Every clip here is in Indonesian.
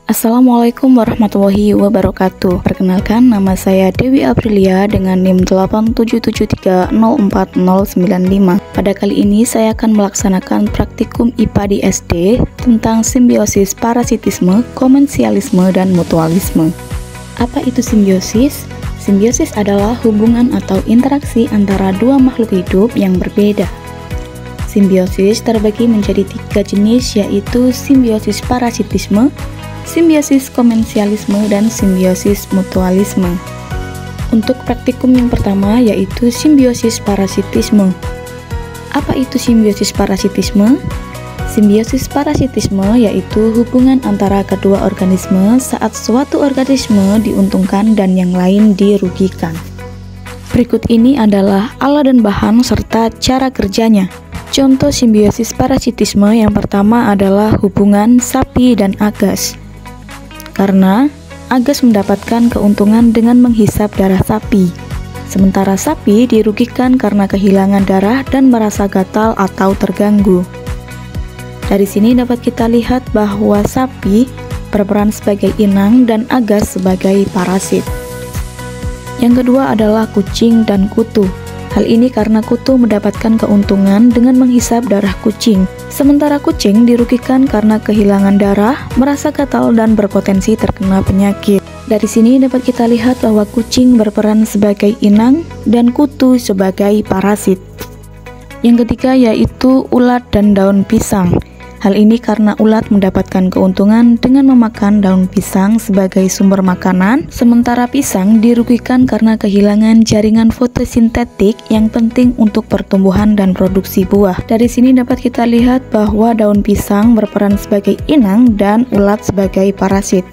Assalamualaikum warahmatullahi wabarakatuh. Perkenalkan, nama saya Dewi Aprilia dengan NIM 8773040095. Pada kali ini saya akan melaksanakan praktikum IPA di SD tentang simbiosis, parasitisme, komensialisme, dan mutualisme. Apa itu simbiosis? Simbiosis adalah hubungan atau interaksi antara dua makhluk hidup yang berbeda. Simbiosis terbagi menjadi 3 jenis, yaitu simbiosis parasitisme, simbiosis komensialisme, dan simbiosis mutualisme. Untuk praktikum yang pertama yaitu simbiosis parasitisme. Apa itu simbiosis parasitisme? Simbiosis parasitisme yaitu hubungan antara kedua organisme saat suatu organisme diuntungkan dan yang lain dirugikan. Berikut ini adalah alat dan bahan serta cara kerjanya. Contoh simbiosis parasitisme yang pertama adalah hubungan sapi dan agas. Karena agas mendapatkan keuntungan dengan menghisap darah sapi, sementara sapi dirugikan karena kehilangan darah dan merasa gatal atau terganggu. Dari sini dapat kita lihat bahwa sapi berperan sebagai inang dan agas sebagai parasit. Yang kedua adalah kucing dan kutu. Hal ini karena kutu mendapatkan keuntungan dengan menghisap darah kucing, sementara kucing dirugikan karena kehilangan darah, merasa gatal, dan berpotensi terkena penyakit. Dari sini dapat kita lihat bahwa kucing berperan sebagai inang dan kutu sebagai parasit. Yang ketiga yaitu ulat dan daun pisang. Hal ini karena ulat mendapatkan keuntungan dengan memakan daun pisang sebagai sumber makanan, sementara pisang dirugikan karena kehilangan jaringan fotosintetik yang penting untuk pertumbuhan dan produksi buah. Dari sini dapat kita lihat bahwa daun pisang berperan sebagai inang dan ulat sebagai parasit.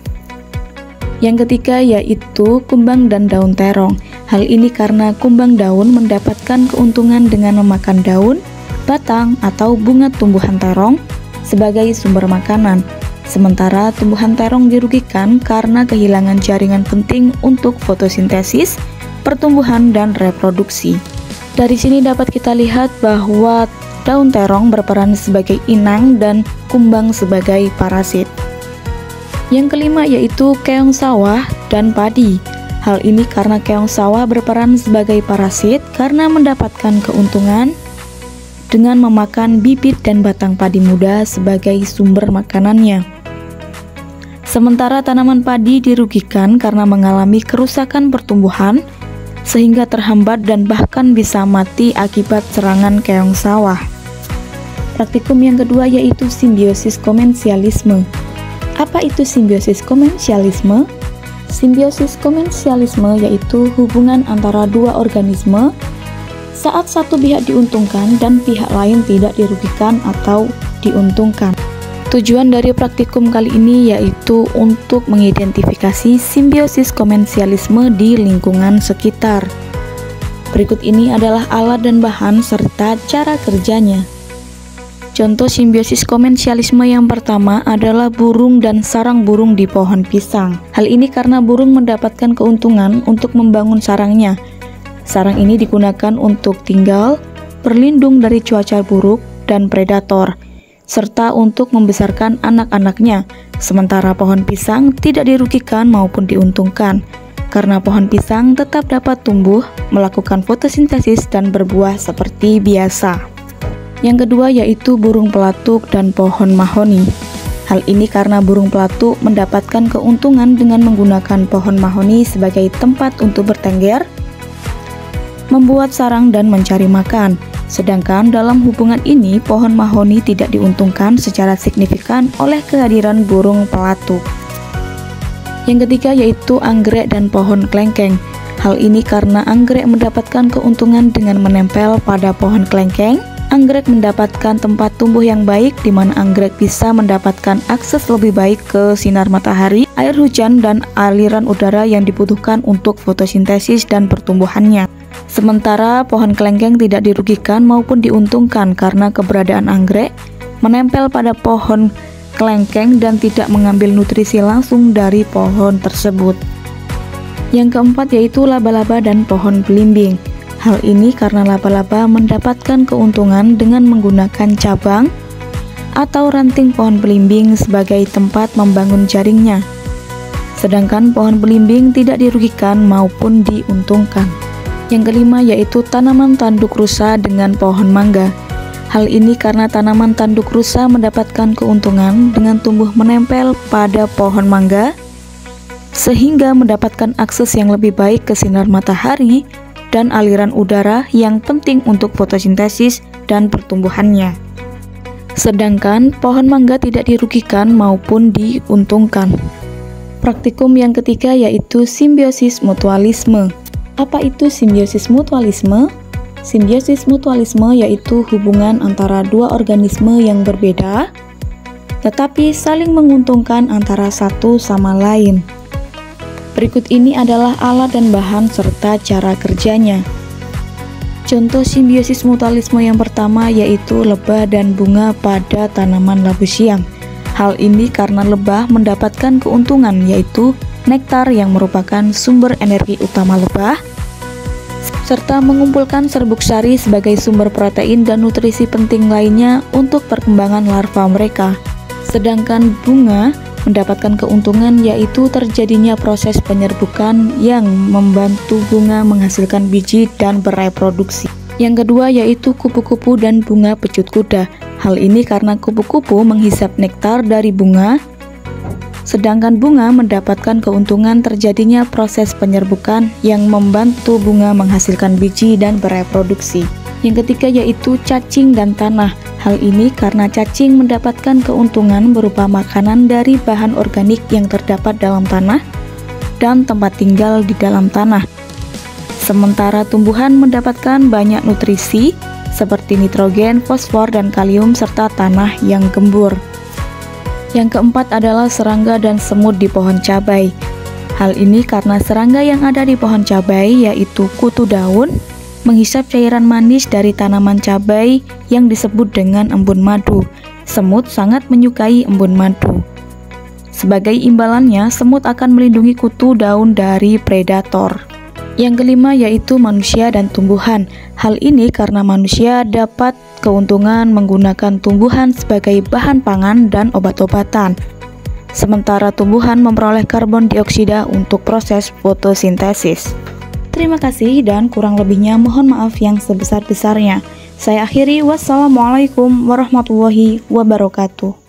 Yang ketiga yaitu kumbang dan daun terong. Hal ini karena kumbang daun mendapatkan keuntungan dengan memakan daun, batang, atau bunga tumbuhan terong sebagai sumber makanan, sementara tumbuhan terong dirugikan karena kehilangan jaringan penting untuk fotosintesis, pertumbuhan, dan reproduksi. Dari sini dapat kita lihat bahwa daun terong berperan sebagai inang dan kumbang sebagai parasit. Yang kelima yaitu keong sawah dan padi. Hal ini karena keong sawah berperan sebagai parasit karena mendapatkan keuntungan dengan memakan bibit dan batang padi muda sebagai sumber makanannya. Sementara tanaman padi dirugikan karena mengalami kerusakan pertumbuhan sehingga terhambat dan bahkan bisa mati akibat serangan keong sawah. Praktikum yang kedua yaitu simbiosis komensialisme. Apa itu simbiosis komensialisme? Simbiosis komensialisme yaitu hubungan antara dua organisme saat satu pihak diuntungkan dan pihak lain tidak dirugikan atau diuntungkan. Tujuan dari praktikum kali ini yaitu untuk mengidentifikasi simbiosis komensialisme di lingkungan sekitar. Berikut ini adalah alat dan bahan serta cara kerjanya. Contoh simbiosis komensialisme yang pertama adalah burung dan sarang burung di pohon pisang. Hal ini karena burung mendapatkan keuntungan untuk membangun sarangnya. Sarang ini digunakan untuk tinggal, berlindung dari cuaca buruk dan predator, serta untuk membesarkan anak-anaknya. Sementara pohon pisang tidak dirugikan maupun diuntungkan, karena pohon pisang tetap dapat tumbuh, melakukan fotosintesis, dan berbuah seperti biasa. Yang kedua yaitu burung pelatuk dan pohon mahoni. Hal ini karena burung pelatuk mendapatkan keuntungan dengan menggunakan pohon mahoni sebagai tempat untuk bertengger, membuat sarang, dan mencari makan. Sedangkan dalam hubungan ini, pohon mahoni tidak diuntungkan secara signifikan oleh kehadiran burung pelatuk. Yang ketiga yaitu anggrek dan pohon kelengkeng. Hal ini karena anggrek mendapatkan keuntungan dengan menempel pada pohon kelengkeng. Anggrek mendapatkan tempat tumbuh yang baik, di mana anggrek bisa mendapatkan akses lebih baik ke sinar matahari, air hujan, dan aliran udara yang dibutuhkan untuk fotosintesis dan pertumbuhannya. Sementara pohon kelengkeng tidak dirugikan maupun diuntungkan karena keberadaan anggrek menempel pada pohon kelengkeng dan tidak mengambil nutrisi langsung dari pohon tersebut. Yang keempat yaitu laba-laba dan pohon belimbing. Hal ini karena laba-laba mendapatkan keuntungan dengan menggunakan cabang, atau ranting pohon belimbing sebagai tempat membangun jaringnya. Sedangkan pohon belimbing tidak dirugikan maupun diuntungkan. Yang kelima yaitu tanaman tanduk rusa dengan pohon mangga. Hal ini karena tanaman tanduk rusa mendapatkan keuntungan dengan tumbuh menempel pada pohon mangga, sehingga mendapatkan akses yang lebih baik ke sinar matahari dan aliran udara yang penting untuk fotosintesis dan pertumbuhannya. Sedangkan pohon mangga tidak dirugikan maupun diuntungkan. Praktikum yang ketiga yaitu simbiosis mutualisme. Apa itu simbiosis mutualisme? Simbiosis mutualisme yaitu hubungan antara dua organisme yang berbeda, tetapi saling menguntungkan antara satu sama lain. Berikut ini adalah alat dan bahan serta cara kerjanya. Contoh simbiosis mutualisme yang pertama yaitu lebah dan bunga pada tanaman labu siam. Hal ini karena lebah mendapatkan keuntungan yaitu nektar yang merupakan sumber energi utama lebah, serta mengumpulkan serbuk sari sebagai sumber protein dan nutrisi penting lainnya untuk perkembangan larva mereka. Sedangkan bunga mendapatkan keuntungan yaitu terjadinya proses penyerbukan yang membantu bunga menghasilkan biji dan bereproduksi. Yang kedua yaitu kupu-kupu dan bunga pecut kuda. Hal ini karena kupu-kupu menghisap nektar dari bunga, sedangkan bunga mendapatkan keuntungan terjadinya proses penyerbukan yang membantu bunga menghasilkan biji dan bereproduksi. Yang ketiga yaitu cacing dan tanah. Hal ini karena cacing mendapatkan keuntungan berupa makanan dari bahan organik yang terdapat dalam tanah dan tempat tinggal di dalam tanah. Sementara tumbuhan mendapatkan banyak nutrisi seperti nitrogen, fosfor, dan kalium serta tanah yang gembur. Yang keempat adalah serangga dan semut di pohon cabai. Hal ini karena serangga yang ada di pohon cabai yaitu kutu daun menghisap cairan manis dari tanaman cabai yang disebut dengan embun madu. Semut sangat menyukai embun madu. Sebagai imbalannya, semut akan melindungi kutu daun dari predator. Yang kelima yaitu manusia dan tumbuhan. Hal ini karena manusia dapat keuntungan menggunakan tumbuhan sebagai bahan pangan dan obat-obatan. Sementara tumbuhan memperoleh karbon dioksida untuk proses fotosintesis. Terima kasih dan kurang lebihnya mohon maaf yang sebesar-besarnya. Saya akhiri, wassalamualaikum warahmatullahi wabarakatuh.